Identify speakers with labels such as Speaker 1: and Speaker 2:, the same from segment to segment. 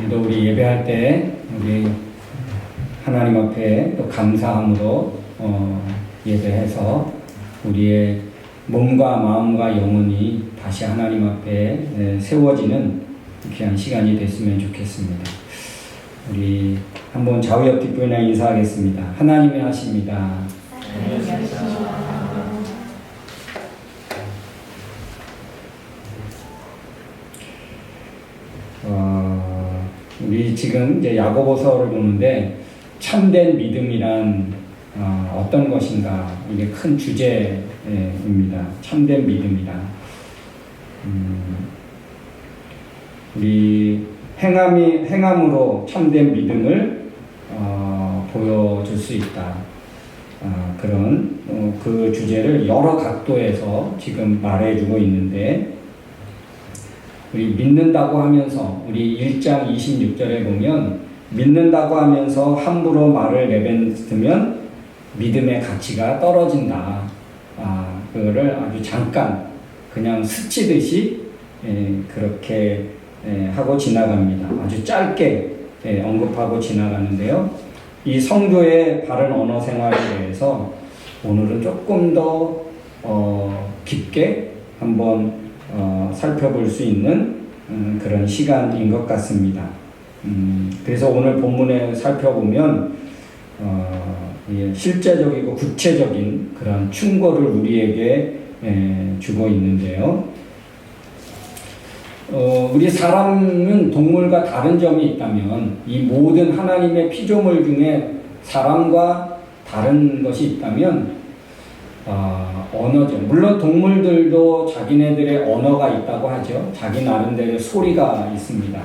Speaker 1: 오늘도 우리 예배할 때 우리 하나님 앞에 또 감사함으로 예배해서 우리의 몸과 마음과 영혼이 다시 하나님 앞에 세워지는 귀한 시간이 됐으면 좋겠습니다. 우리 한번 좌우옆 뒷부분에 인사하겠습니다. 하나님이 하십니다. 우리 지금 이제 야고보서를 보는데 참된 믿음이란 어떤 것인가, 이게 큰 주제입니다. 참된 믿음이란 우리 행함으로 참된 믿음을 보여줄 수 있다. 그런 그 주제를 여러 각도에서 지금 말해주고 있는데, 우리 믿는다고 하면서 우리 1장 26절에 보면 믿는다고 하면서 함부로 말을 내뱉으면 믿음의 가치가 떨어진다. 그거를 아주 잠깐 그냥 스치듯이 그렇게 하고 지나갑니다. 아주 짧게 언급하고 지나가는데요. 이 성도의 바른 언어 생활에 대해서 오늘은 조금 더 깊게 한번 살펴볼 수 있는 그런 시간인 것 같습니다. 그래서 오늘 본문에 살펴보면 실제적이고 구체적인 그런 충고를 우리에게 주고 있는데요. 우리 사람은 동물과 다른 점이 있다면, 이 모든 하나님의 피조물 중에 사람과 다른 것이 있다면 언어죠. 물론 동물들도 자기네들의 언어가 있다고 하죠. 자기 나름대로의 소리가 있습니다.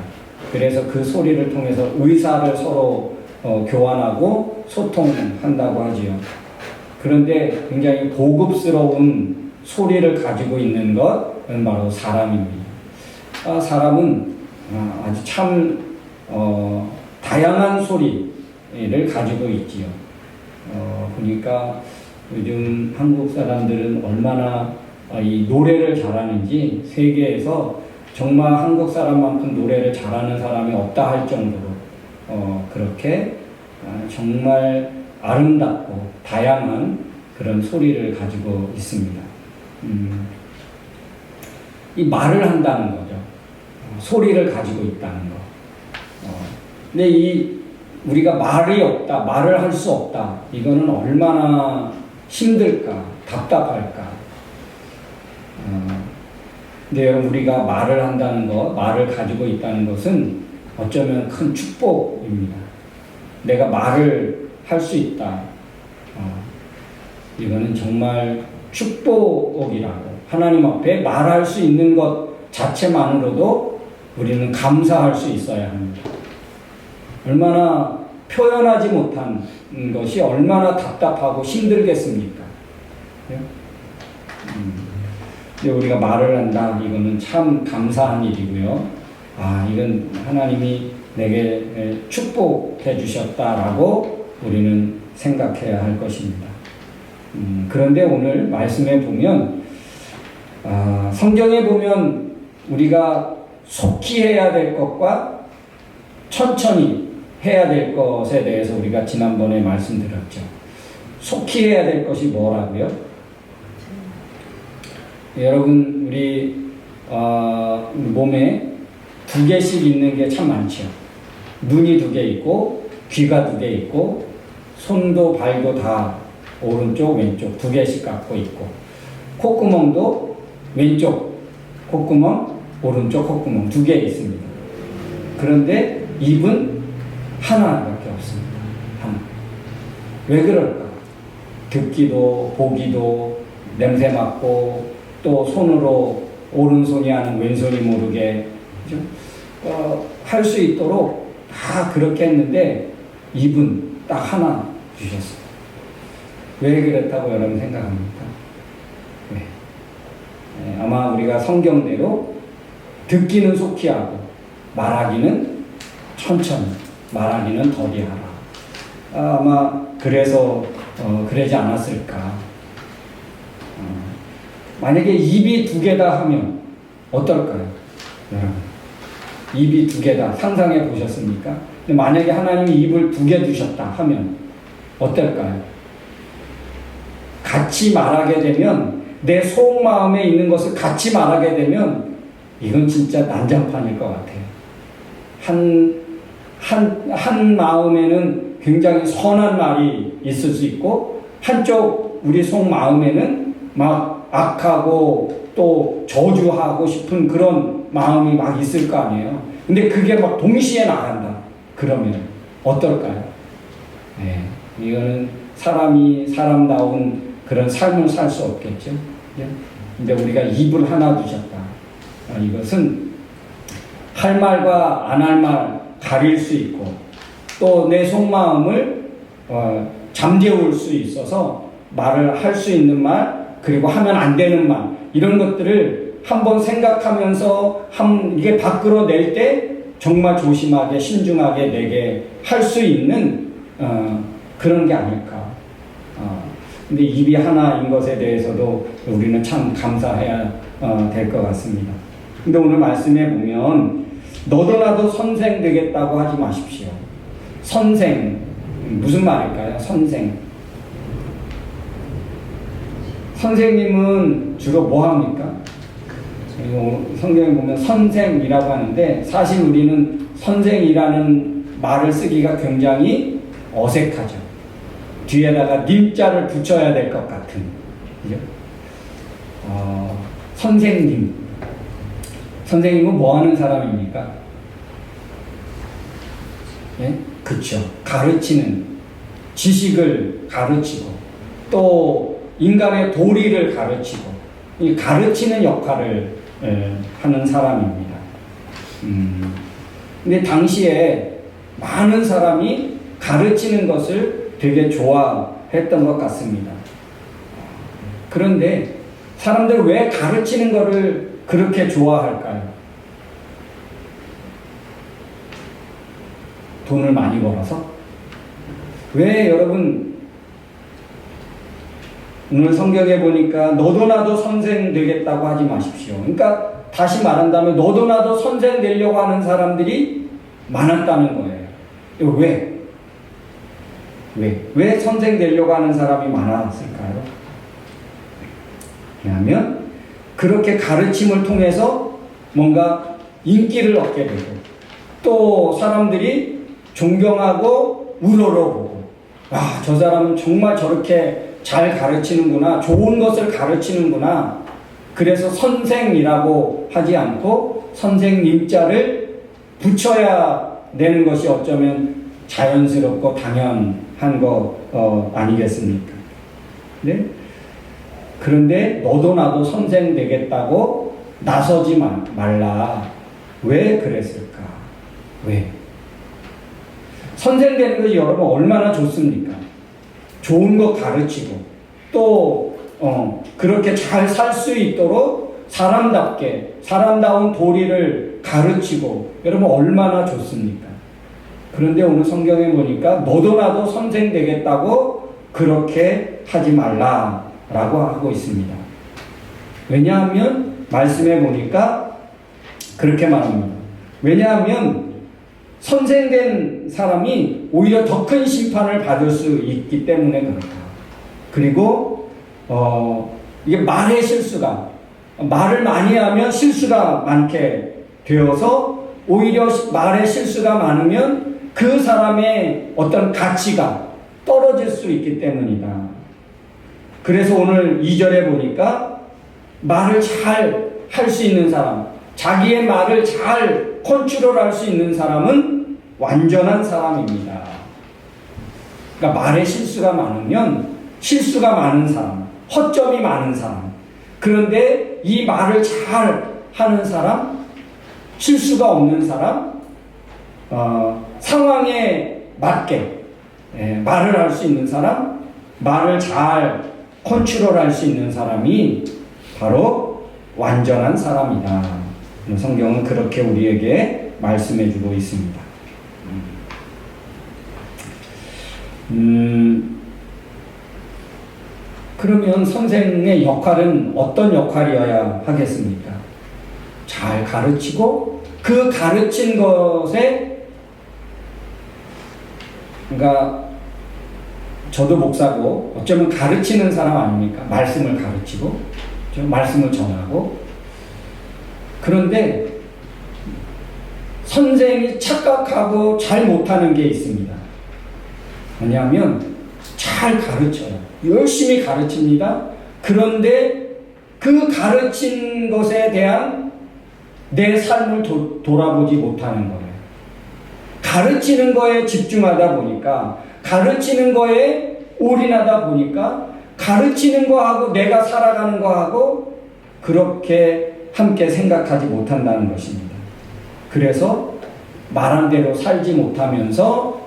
Speaker 1: 그래서 그 소리를 통해서 의사를 서로 교환하고 소통한다고 하지요. 그런데 굉장히 고급스러운 소리를 가지고 있는 것은 바로 사람입니다. 사람은 아주 참 다양한 소리를 가지고 있지요. 그러니까 요즘 한국 사람들은 얼마나 이 노래를 잘하는지, 세계에서 정말 한국 사람만큼 노래를 잘하는 사람이 없다 할 정도로 그렇게 정말 아름답고 다양한 그런 소리를 가지고 있습니다. 이 말을 한다는 거죠. 소리를 가지고 있다는 거. 근데 우리가 말이 없다, 말을 할 수 없다, 이거는 얼마나 힘들까, 답답할까. 근데 여러분, 우리가 말을 한다는 것, 말을 가지고 있다는 것은 어쩌면 큰 축복입니다. 내가 말을 할 수 있다. 이거는 정말 축복이라고, 하나님 앞에 말할 수 있는 것 자체만으로도 우리는 감사할 수 있어야 합니다. 얼마나 표현하지 못한 것이 얼마나 답답하고 힘들겠습니까? 근데 우리가 말을 한다, 이거는 참 감사한 일이고요. 이건 하나님이 내게 축복해 주셨다라고 우리는 생각해야 할 것입니다. 그런데 오늘 말씀에 보면, 성경에 보면 우리가 속히 해야 될 것과 천천히 해야 될 것에 대해서 우리가 지난번에 말씀드렸죠. 속히 해야 될 것이 뭐라고요? 여러분, 우리 몸에 2개씩 있는 게 참 많죠. 눈이 2개 있고, 귀가 2개 있고, 손도 발도 다 오른쪽 왼쪽 2개씩 갖고 있고, 콧구멍도 왼쪽 콧구멍, 오른쪽 콧구멍 2개 있습니다. 그런데 입은 하나밖에 없습니다. 하나. 왜 그럴까? 듣기도, 보기도, 냄새 맡고, 또 손으로 오른손이 아는 왼손이 모르게 할 수 있도록 다 그렇게 했는데, 입은 딱 하나 주셨어요. 왜 그랬다고 여러분 생각합니까? 왜? 아마 우리가 성경대로 듣기는 속히 하고 말하기는 천천히, 말하기는 더디하라. 아마 그래서 그러지 않았을까. 만약에 입이 2개다 하면 어떨까요, 여러분? 입이 두 개다. 상상해 보셨습니까? 근데 만약에 하나님이 입을 두 개 두셨다 하면 어떨까요? 같이 말하게 되면, 내 속마음에 있는 것을 같이 말하게 되면 이건 진짜 난장판일 것 같아요. 한 마음에는 굉장히 선한 말이 있을 수 있고, 한쪽 우리 속마음에는 막 악하고 또 저주하고 싶은 그런 마음이 막 있을 거 아니에요. 근데 그게 막 동시에 나간다. 그러면 어떨까요? 네, 이거는 사람이 사람다운 그런 삶을 살 수 없겠죠. 근데 우리가 입을 하나 두셨다. 이것은 할 말과 안 할 말 가릴 수 있고, 또 내 속마음을 잠재울 수 있어서 말을 할 수 있는 말, 그리고 하면 안 되는 말, 이런 것들을 한번 생각하면서 이게 밖으로 낼 때 정말 조심하게 신중하게 내게 할 수 있는 그런 게 아닐까. 근데 입이 하나인 것에 대해서도 우리는 참 감사해야 될 것 같습니다. 근데 오늘 말씀에 보면 너도 나도 선생 되겠다고 하지 마십시오. 선생, 무슨 말일까요? 선생님은 주로 뭐 합니까? 성경에 보면 선생이라고 하는데, 사실 우리는 선생이라는 말을 쓰기가 굉장히 어색하죠. 뒤에다가 님자를 붙여야 될 것 같은. 그죠? 선생님. 선생님은 뭐 하는 사람입니까? 예? 그쵸. 가르치는, 지식을 가르치고, 또 인간의 도리를 가르치고, 이 가르치는 역할을 하는 사람입니다. 근데 당시에 많은 사람이 가르치는 것을 되게 좋아했던 것 같습니다. 그런데 사람들 왜 가르치는 것을 그렇게 좋아할까요? 돈을 많이 벌어서? 왜 여러분, 오늘 성경에 보니까 너도 나도 선생 되겠다고 하지 마십시오. 그러니까 다시 말한다면 너도 나도 선생 되려고 하는 사람들이 많았다는 거예요. 왜 선생 되려고 하는 사람이 많았을까요? 왜냐하면 그렇게 가르침을 통해서 뭔가 인기를 얻게 되고, 또 사람들이 존경하고 우러러보고, 저 사람은 정말 저렇게 잘 가르치는구나, 좋은 것을 가르치는구나. 그래서 선생이라고 하지 않고 선생님자를 붙여야 되는 것이 어쩌면 자연스럽고 당연한 거 아니겠습니까? 네? 그런데 너도 나도 선생 되겠다고 나서지 말라. 왜 그랬을까? 왜? 선생 되는 것이 여러분 얼마나 좋습니까? 좋은 거 가르치고, 또 그렇게 잘 살 수 있도록 사람답게 사람다운 도리를 가르치고, 여러분 얼마나 좋습니까? 그런데 오늘 성경에 보니까 너도 나도 선생 되겠다고 그렇게 하지 말라라고 하고 있습니다. 왜냐하면 말씀에 보니까 그렇게 말합니다. 왜냐하면 선생된 사람이 오히려 더 큰 심판을 받을 수 있기 때문에 그렇다. 그리고 이게 말의 실수가, 말을 많이 하면 실수가 많게 되어서 오히려 말의 실수가 많으면 그 사람의 어떤 가치가 떨어질 수 있기 때문이다. 그래서 오늘 2절에 보니까 말을 잘 할 수 있는 사람, 자기의 말을 잘 컨트롤할 수 있는 사람은 완전한 사람입니다. 그러니까 말에 실수가 많으면 실수가 많은 사람, 허점이 많은 사람. 그런데 이 말을 잘 하는 사람, 실수가 없는 사람, 상황에 맞게 말을 할 수 있는 사람, 말을 잘 컨트롤할 수 있는 사람이 바로 완전한 사람이다. 성경은 그렇게 우리에게 말씀해 주고 있습니다. 그러면 선생의 역할은 어떤 역할이어야 하겠습니까? 잘 가르치고 그 가르친 것에, 그러니까 저도 목사고 어쩌면 가르치는 사람 아닙니까? 말씀을 가르치고 말씀을 전하고. 그런데 선생이 착각하고 잘 못하는 게 있습니다. 뭐냐면 잘 가르쳐요. 열심히 가르칩니다. 그런데 그 가르친 것에 대한 내 삶을 돌아보지 못하는 거예요. 가르치는 거에 집중하다 보니까, 가르치는 거에 올인하다 보니까, 가르치는 거하고 내가 살아가는 거하고 그렇게 함께 생각하지 못한다는 것입니다. 그래서 말한 대로 살지 못하면서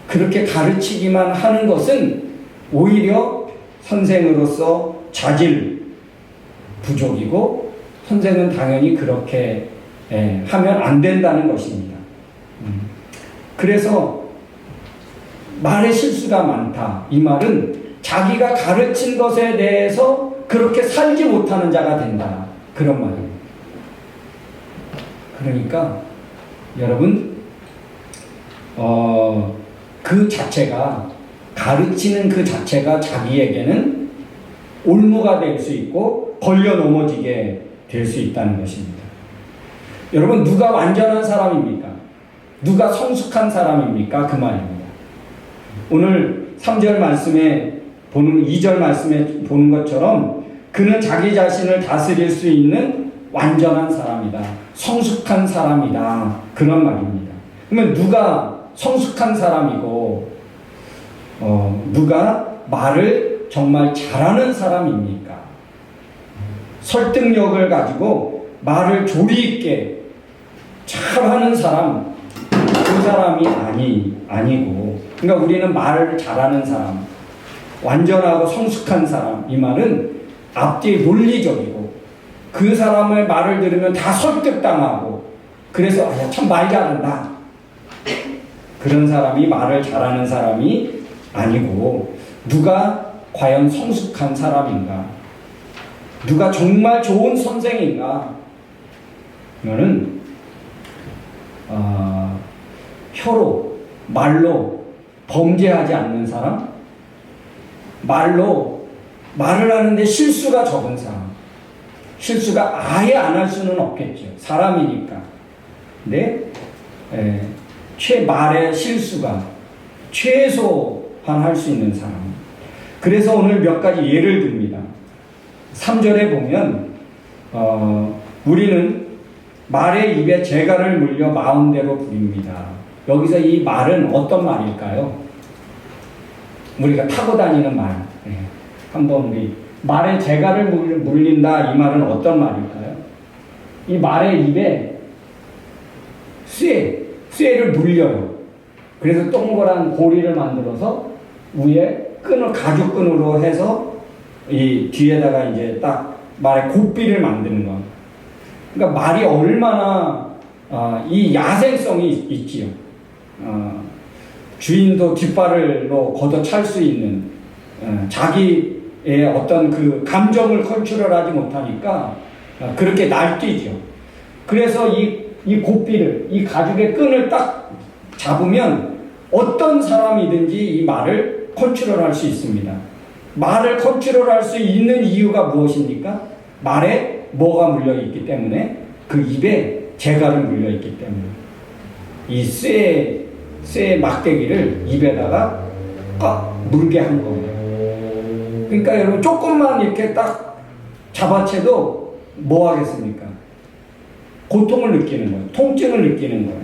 Speaker 1: 그렇게 가르치기만 하는 것은 오히려 선생으로서 자질 부족이고, 선생은 당연히 그렇게 하면 안 된다는 것입니다. 그래서 말에 실수가 많다. 이 말은 자기가 가르친 것에 대해서 그렇게 살지 못하는 자가 된다. 그런 말입니다. 그러니까 여러분, 그 자체가, 가르치는 그 자체가 자기에게는 올무가 될 수 있고 걸려 넘어지게 될 수 있다는 것입니다. 여러분, 누가 완전한 사람입니까? 누가 성숙한 사람입니까? 그 말입니다. 오늘 3절 말씀에 보는, 2절 말씀에 보는 것처럼 그는 자기 자신을 다스릴 수 있는 완전한 사람이다. 성숙한 사람이다. 그런 말입니다. 그러면 누가 성숙한 사람이고 누가 말을 정말 잘하는 사람입니까? 설득력을 가지고 말을 조리 있게 잘하는 사람, 그 사람이 아니고, 그러니까 우리는 말을 잘하는 사람, 완전하고 성숙한 사람, 이 말은 앞뒤 논리적이고 그 사람의 말을 들으면 다 설득당하고, 그래서 참 말 잘한다, 그런 사람이 말을 잘하는 사람이 아니고, 누가 과연 성숙한 사람인가, 누가 정말 좋은 선생인가, 이거는 혀로, 말로 범죄하지 않는 사람, 말을 하는데 실수가 적은 사람, 실수가 아예 안 할 수는 없겠죠. 사람이니까. 근데 말의 실수가 최소한 할 수 있는 사람. 그래서 오늘 몇 가지 예를 듭니다. 3절에 보면 우리는 말의 입에 재갈을 물려 마음대로 부립니다. 여기서 이 말은 어떤 말일까요? 우리가 타고 다니는 말. 한번 우리 말에 재갈을 물린다, 이 말은 어떤 말일까요? 이 말의 입에 쇠를 물려요. 그래서 동그란 고리를 만들어서 위에 가죽끈으로 해서 이 뒤에다가 이제 딱 말의 고삐를 만드는 거. 그러니까 말이 얼마나 이 야생성이 있지요. 주인도 뒷발로 걷어찰 수 있는, 자기의 어떤 그 감정을 컨트롤하지 못하니까 그렇게 날뛰죠. 그래서 이 고삐를, 이 가죽의 끈을 딱 잡으면 어떤 사람이든지 이 말을 컨트롤할 수 있습니다. 말을 컨트롤할 수 있는 이유가 무엇입니까? 말에 뭐가 물려있기 때문에, 그 입에 재갈을 물려있기 때문에. 이 쇠의 막대기를 입에다가 꽉 물게 한 겁니다. 그러니까 여러분, 조금만 이렇게 딱 잡아채도 뭐 하겠습니까? 고통을 느끼는 거예요. 통증을 느끼는 거예요.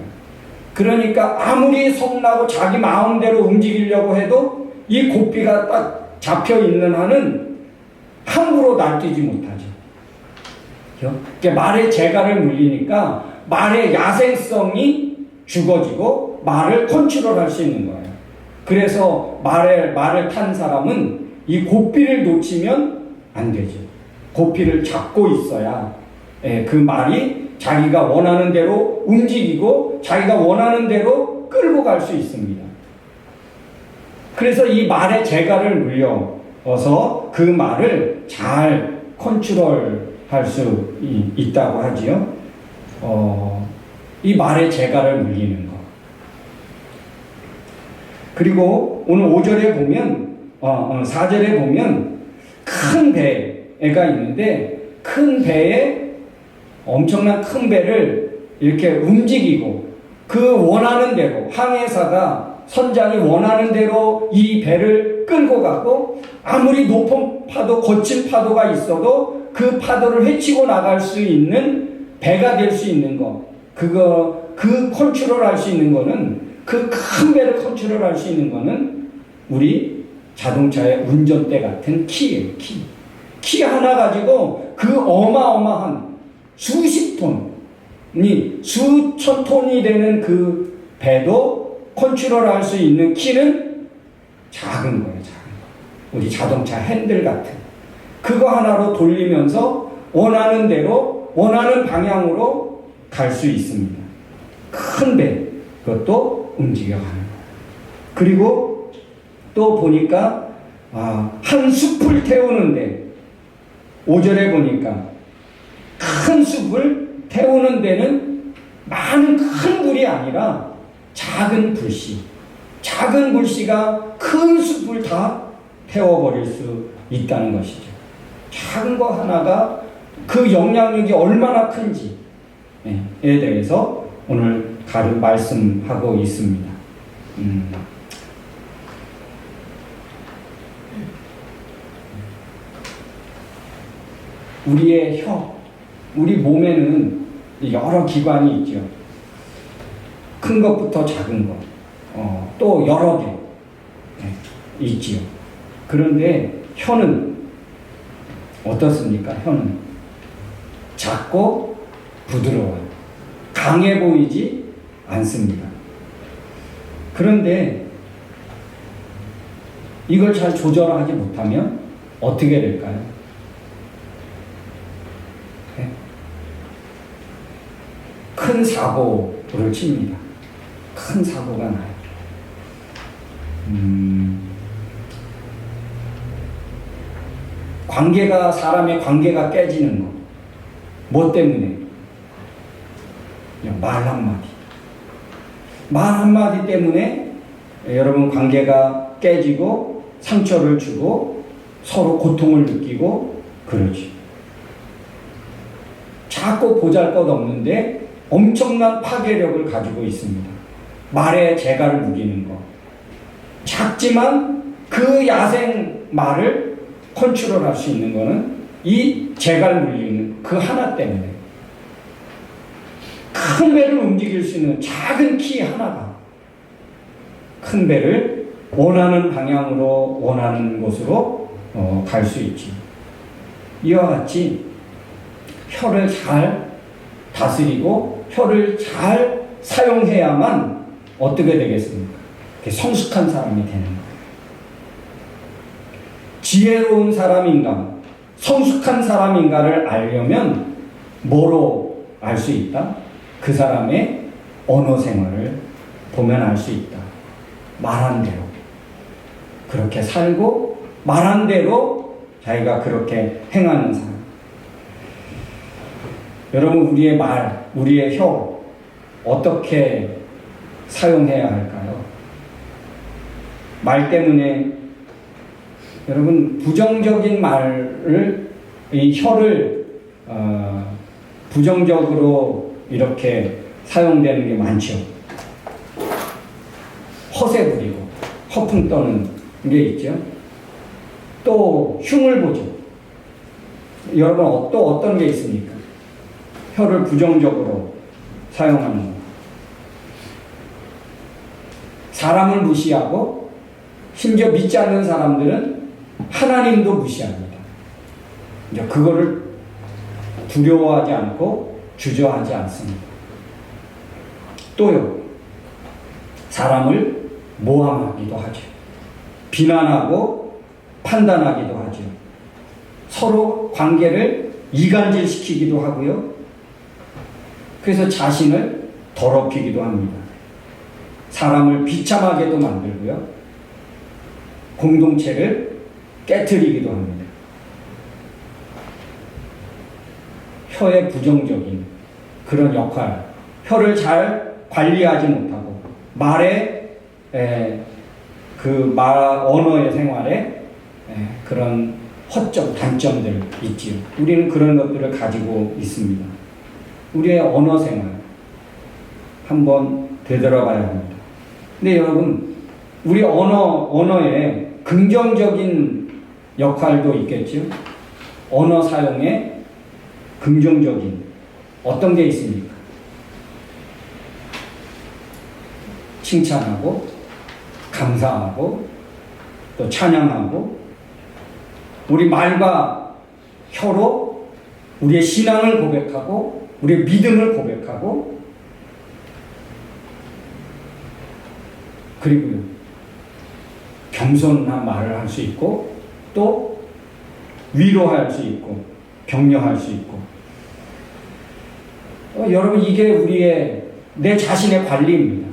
Speaker 1: 그러니까 아무리 성나고 자기 마음대로 움직이려고 해도 이 고삐가 딱 잡혀 있는 한은 함부로 날뛰지 못하죠. 그러니까 말에 재갈을 물리니까 말의 야생성이 죽어지고 말을 컨트롤할 수 있는 거예요. 그래서 말을 탄 사람은 이 고삐를 놓치면 안 되죠. 고삐를 잡고 있어야 그 말이 자기가 원하는 대로 움직이고 자기가 원하는 대로 끌고 갈 수 있습니다. 그래서 이 말에 재갈을 물려서 그 말을 잘 컨트롤할 수 있다고 하지요. 이 말의 재갈을 물리는 것. 그리고 오늘 5절에 보면 4절에 보면 큰 배가 있는데 큰 배에 엄청난 큰 배를 이렇게 움직이고 그 원하는 대로 항해사가 선장이 원하는 대로 이 배를 끌고 가고 아무리 높은 파도 거친 파도가 있어도 그 파도를 헤치고 나갈 수 있는 배가 될 수 있는 것 그 컨트롤할 수 있는 거는 그 큰 배를 컨트롤할 수 있는 거는 우리 자동차의 운전대 같은 키예요. 키 하나 가지고 그 어마어마한 수십 톤이 수천 톤이 되는 그 배도 컨트롤할 수 있는 키는 작은 거예요. 우리 자동차 핸들 같은 그거 하나로 돌리면서 원하는 대로 원하는 방향으로 갈 수 있습니다. 큰 배 그것도 움직여가는 거예요. 그리고 또 보니까 한 숲을 태우는데 5절에 보니까 큰 숲을 태우는 데는 많은 큰 불이 아니라 작은 불씨가 큰 숲을 다 태워버릴 수 있다는 것이죠. 작은 거 하나가 그 영향력이 얼마나 큰지에 대해서 오늘 말씀하고 있습니다. 우리의 우리 몸에는 여러 기관이 있죠. 큰 것부터 작은 것, 또 여러 개 있지요. 그런데 혀는 어떻습니까? 혀는 작고 부드러워요. 강해 보이지 않습니다. 그런데 이걸 잘 조절하지 못하면 어떻게 될까요? 큰 사고를 칩니다. 큰 사고가 나요. 사람의 관계가 깨지는 거. 뭐 때문에? 말 한마디. 말 한마디 때문에 여러분 관계가 깨지고 상처를 주고 서로 고통을 느끼고 그러지. 자꾸 보잘것없는데 엄청난 파괴력을 가지고 있습니다. 말에 재갈을 무기는 거. 작지만 그 야생 말을 컨트롤할 수 있는 거는 이 재갈 물리는 그 하나 때문에. 큰 배를 움직일 수 있는 작은 키 하나가 큰 배를 원하는 방향으로 원하는 곳으로 갈 수 있지. 이와 같이 혀를 잘 다스리고 혀를 잘 사용해야만 어떻게 되겠습니까? 성숙한 사람이 되는 거예요. 지혜로운 사람인가, 성숙한 사람인가를 알려면 뭐로 알 수 있다? 그 사람의 언어 생활을 보면 알 수 있다. 말한 대로 그렇게 살고 말한 대로 자기가 그렇게 행하는 사람. 여러분, 우리의 말, 우리의 혀 어떻게 사용해야 할까요? 말 때문에 여러분 부정적인 말을 이 혀를 부정적으로 이렇게 사용되는 게 많죠. 허세 부리고 허풍 떠는 게 있죠. 또 흉을 보죠. 여러분 또 어떤 게 있습니까? 혀를 부정적으로 사용하는 거. 사람을 무시하고 심지어 믿지 않는 사람들은 하나님도 무시합니다. 이제 그거를 두려워하지 않고 주저하지 않습니다. 또요, 사람을 모함하기도 하죠. 비난하고 판단하기도 하죠. 서로 관계를 이간질시키기도 하고요. 그래서 자신을 더럽히기도 합니다. 사람을 비참하게도 만들고요. 공동체를 깨트리기도 합니다. 혀의 부정적인 그런 역할, 혀를 잘 관리하지 못하고 말에 그 언어의 생활에 그런 허점, 단점들 있지요. 우리는 그런 것들을 가지고 있습니다. 우리의 언어 생활 한번 되돌아봐야 합니다. 근데 여러분, 우리 언어에 긍정적인 역할도 있겠죠. 언어 사용에 긍정적인 어떤 게 있습니까? 칭찬하고 감사하고 또 찬양하고 우리 말과 혀로 우리의 신앙을 고백하고 우리의 믿음을 고백하고 그리고요 겸손한 말을 할 수 있고 또 위로할 수 있고 격려할 수 있고 여러분 이게 내 자신의 관리입니다.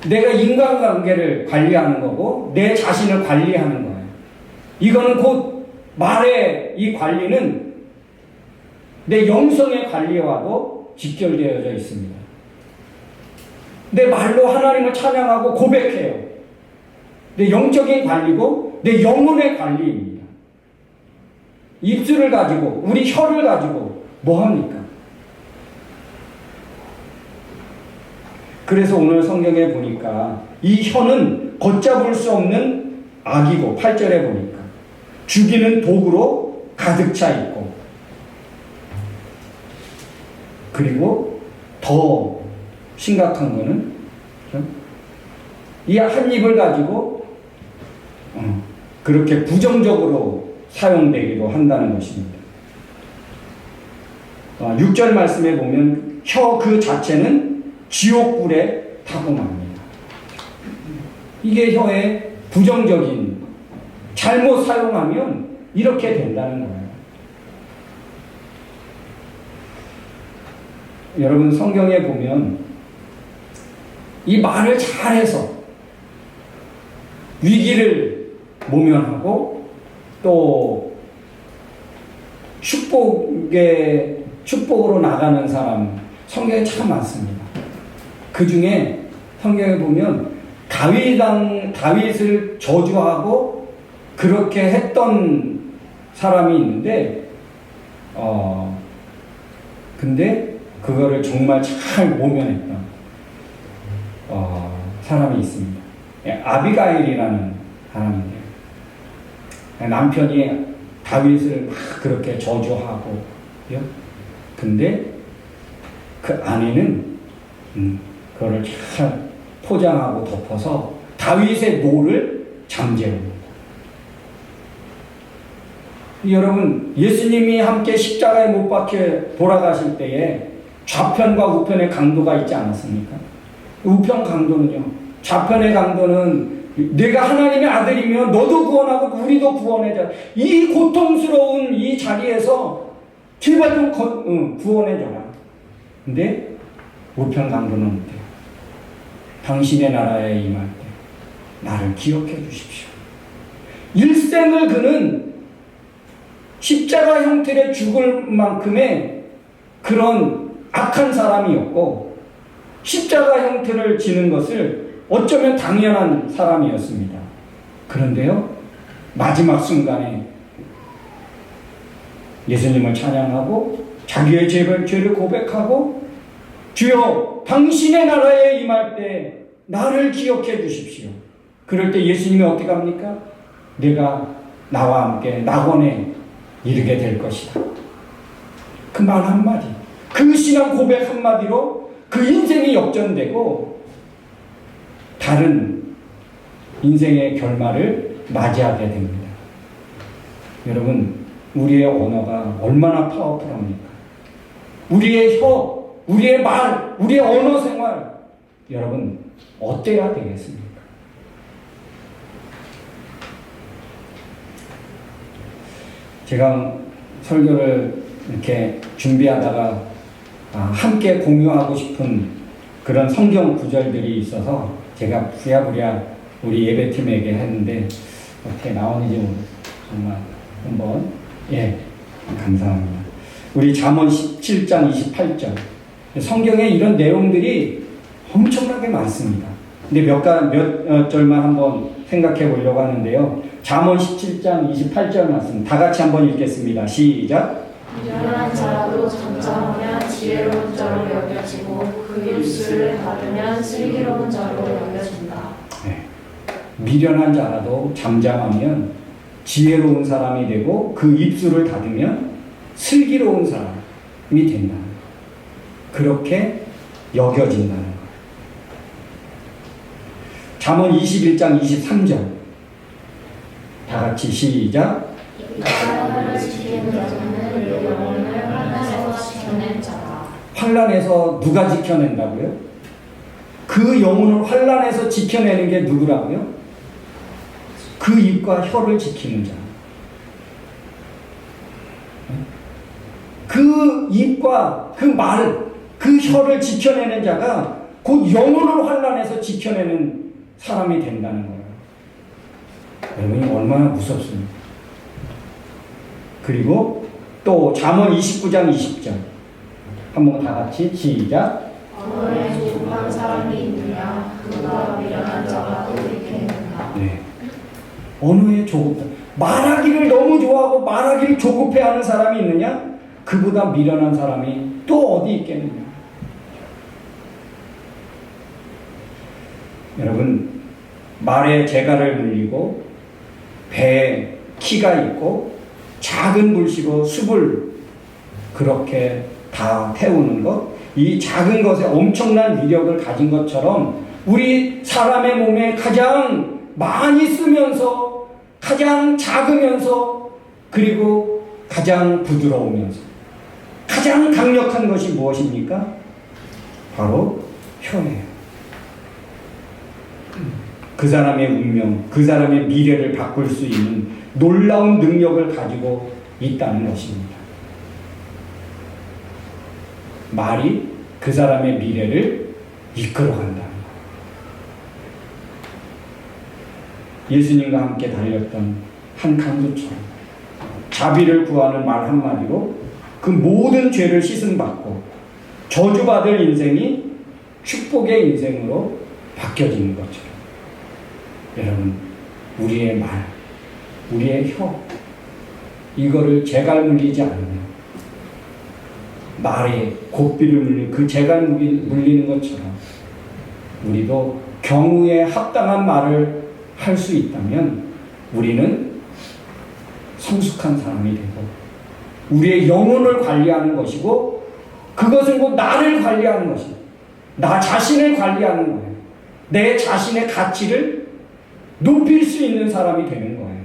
Speaker 1: 내가 인간관계를 관리하는 거고 내 자신을 관리하는 거예요. 이거는 곧 말의 이 관리는 내 영성의 관리와도 직결되어져 있습니다. 내 말로 하나님을 찬양하고 고백해요. 내 영적인 관리고 내 영혼의 관리입니다. 입술을 가지고 우리 혀를 가지고 뭐 합니까? 그래서 오늘 성경에 보니까 이 혀는 걷잡을 수 없는 악이고 8절에 보니까 죽이는 독으로 가득 차 있고 그리고 더 심각한 거는 이 한 입을 가지고 그렇게 부정적으로 사용되기도 한다는 것입니다. 6절 말씀에 보면 혀 그 자체는 지옥불에 타고 맙니다. 이게 혀의 부정적인 잘못 사용하면 이렇게 된다는 거예요. 여러분 성경에 보면 이 말을 잘해서 위기를 모면하고 또 축복으로 나가는 사람 성경에 참 많습니다. 그 중에 성경에 보면 다윗을 저주하고 그렇게 했던 사람이 있는데 근데 그거를 정말 잘 모면했던 사람이 있습니다. 아비가일이라는 사람인데요. 남편이 다윗을 막 그렇게 저주하고 근데 그 아내는 그거를 잘 포장하고 덮어서 다윗의 노를 잠재웁니다. 여러분 예수님이 함께 십자가에 못 박혀 돌아가실 때에 좌편과 우편의 강도가 있지 않았습니까? 우편 강도는요. 좌편의 강도는 내가 하나님의 아들이면 너도 구원하고 우리도 구원해줘. 이 고통스러운 이 자리에서 제발 좀 구원해줘라. 근데 우편 강도는 어때요? 당신의 나라에 임할 때 나를 기억해 주십시오. 일생을 그는 십자가 형태의 죽을 만큼의 그런 악한 사람이었고 십자가 형태를 지는 것을 어쩌면 당연한 사람이었습니다. 그런데요 마지막 순간에 예수님을 찬양하고 자기의 죄를 고백하고 주여 당신의 나라에 임할 때 나를 기억해 주십시오. 그럴 때 예수님이 어떻게 합니까? 내가 나와 함께 낙원에 이르게 될 것이다. 그 말 한마디, 그 신앙 고백 한마디로 그 인생이 역전되고 다른 인생의 결말을 맞이하게 됩니다. 여러분, 우리의 언어가 얼마나 파워풀합니까? 우리의 혀, 우리의 말, 우리의 언어 생활, 여러분 어때야 되겠습니까? 제가 설교를 이렇게 준비하다가 함께 공유하고 싶은 그런 성경 구절들이 있어서 제가 부랴부랴 우리 예배팀에게 했는데 어떻게 나오는지 모르겠어요. 정말 한번 감사합니다. 우리 잠언 17장 28절 성경에 이런 내용들이 엄청나게 많습니다. 근데 몇 절만 한번 생각해 보려고 하는데요. 잠언 17장 28절 말씀 다 같이 한번 읽겠습니다. 시작.
Speaker 2: 미련한 자라도 잠잠하면 지혜로운 자로 여겨지고 그 입술을 닫으면 슬기로운 자로 여겨진다.
Speaker 1: 네. 미련한 자라도 잠잠하면 지혜로운 사람이 되고 그 입술을 닫으면 슬기로운 사람이 된다. 그렇게 여겨진다는 거예요. 잠언 21장 23절 다 같이 시작.
Speaker 2: 이까를 지키는 자는 영혼을 환난에서 지켜낸 자라.
Speaker 1: 환난에서 누가 지켜낸다고요? 그 영혼을 환난에서 지켜내는 게 누구라고요? 그 입과 혀를 지키는 자. 그 입과 그 말, 그 혀를 지켜내는 자가 곧 영혼을 환난에서 지켜내는 사람이 된다는 거예요. 여러분이 얼마나 무섭습니까? 그리고 또 잠언 29장 20절 한번 다 같이 시작.
Speaker 2: 언어에 조급한 사람이 있느냐 그보다 미련한 자가 또 있겠는가.
Speaker 1: 네. 언어에 조급한 말하기를 너무 좋아하고 말하기를 조급해하는 사람이 있느냐? 그보다 미련한 사람이 또 어디 있겠느냐? 여러분 말에 재갈을 물리고 배에 키가 있고 작은 불씨로 숲을 그렇게 다 태우는 것, 이 작은 것에 엄청난 위력을 가진 것처럼 우리 사람의 몸에 가장 많이 쓰면서 가장 작으면서 그리고 가장 부드러우면서 가장 강력한 것이 무엇입니까? 바로 혀예요. 그 사람의 운명, 그 사람의 미래를 바꿀 수 있는 놀라운 능력을 가지고 있다는 것입니다. 말이 그 사람의 미래를 이끌어간다는 것. 예수님과 함께 달렸던 한 강도처럼 자비를 구하는 말 한마디로 그 모든 죄를 씻음받고 저주받을 인생이 축복의 인생으로 바뀌어지는 것처럼 여러분 우리의 말, 우리의 혀 이거를 재갈 물리지 않으면 말에 고삐를 물리는 그 재갈 물리는 것처럼 우리도 경우에 합당한 말을 할 수 있다면 우리는 성숙한 사람이 되고 우리의 영혼을 관리하는 것이고 그것은 곧 나를 관리하는 것입니다. 나 자신을 관리하는 거예요. 내 자신의 가치를 높일 수 있는 사람이 되는 거예요.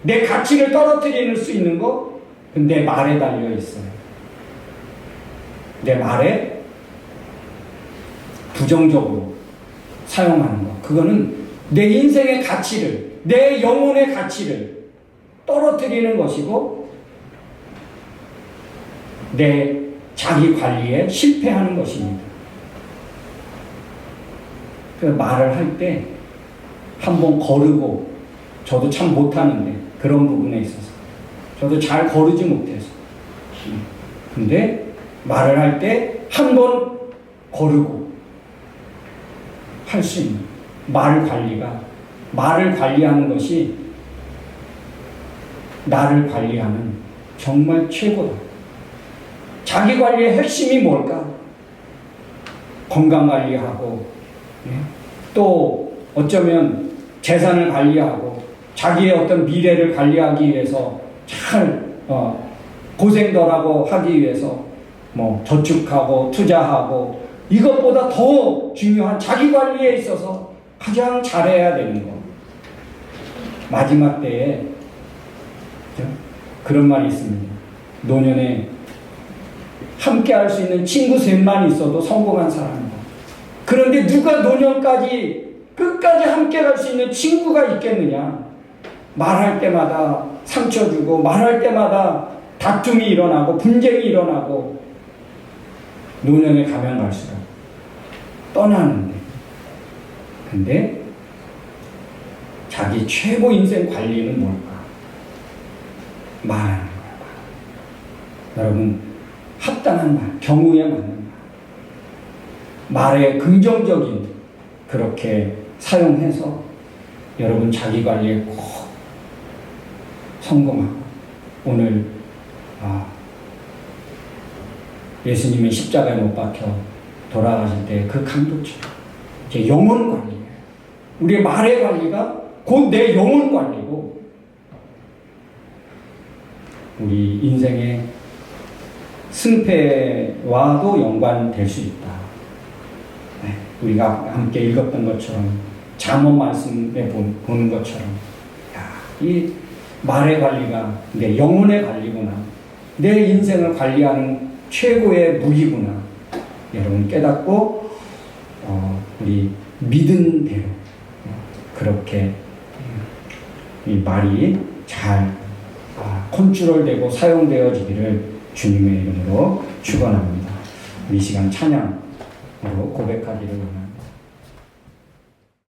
Speaker 1: 내 가치를 떨어뜨릴 수 있는 거 내 말에 달려 있어요. 내 말에 부정적으로 사용하는 거 그거는 내 인생의 가치를 내 영혼의 가치를 떨어뜨리는 것이고 내 자기 관리에 실패하는 것입니다. 그래서 말을 할 때 한번 거르고 저도 참 못하는데 그런 부분에 있어서 저도 잘 거르지 못해서 근데 말을 할 때 한 번 거르고 할 수 있는 말을 관리하는 것이 나를 관리하는 정말 최고다. 자기 관리의 핵심이 뭘까? 건강 관리하고 또 어쩌면 재산을 관리하고 자기의 어떤 미래를 관리하기 위해서 잘 고생 덜하고 하기 위해서 뭐 저축하고 투자하고 이것보다 더 중요한 자기 관리에 있어서 가장 잘해야 되는 거. 마지막 때에 그런 말이 있습니다. 노년에 함께 할 수 있는 친구 셋만 있어도 성공한 사람이다. 그런데 누가 노년까지 끝까지 함께 갈 수 있는 친구가 있겠느냐? 말할 때마다 상처 주고 말할 때마다 다툼이 일어나고 분쟁이 일어나고 노년에 가면 갈수록 떠나는데 근데 자기 최고 인생 관리는 뭘까? 말하는 걸까? 여러분 합당한 말, 경우에 맞는 말 말에 긍정적인 그렇게 사용해서 여러분 자기 관리에 꼭 성공하고 오늘 예수님의 십자가에 못 박혀 돌아가실 때 그 강도처럼 이제 영혼 관리예요. 우리의 말의 관리가 곧 내 영혼 관리고 우리 인생의 승패와도 연관될 수 있다. 네, 우리가 함께 읽었던 것처럼 잠언 말씀에 보는 것처럼 이 말의 관리가 내 영혼의 관리구나. 내 인생을 관리하는 최고의 무기구나. 여러분 깨닫고 우리 믿은 대로 그렇게 이 말이 잘 컨트롤되고 사용되어지기를 주님의 이름으로 축원합니다. 우리 시간 찬양으로 고백하기를 원합니다.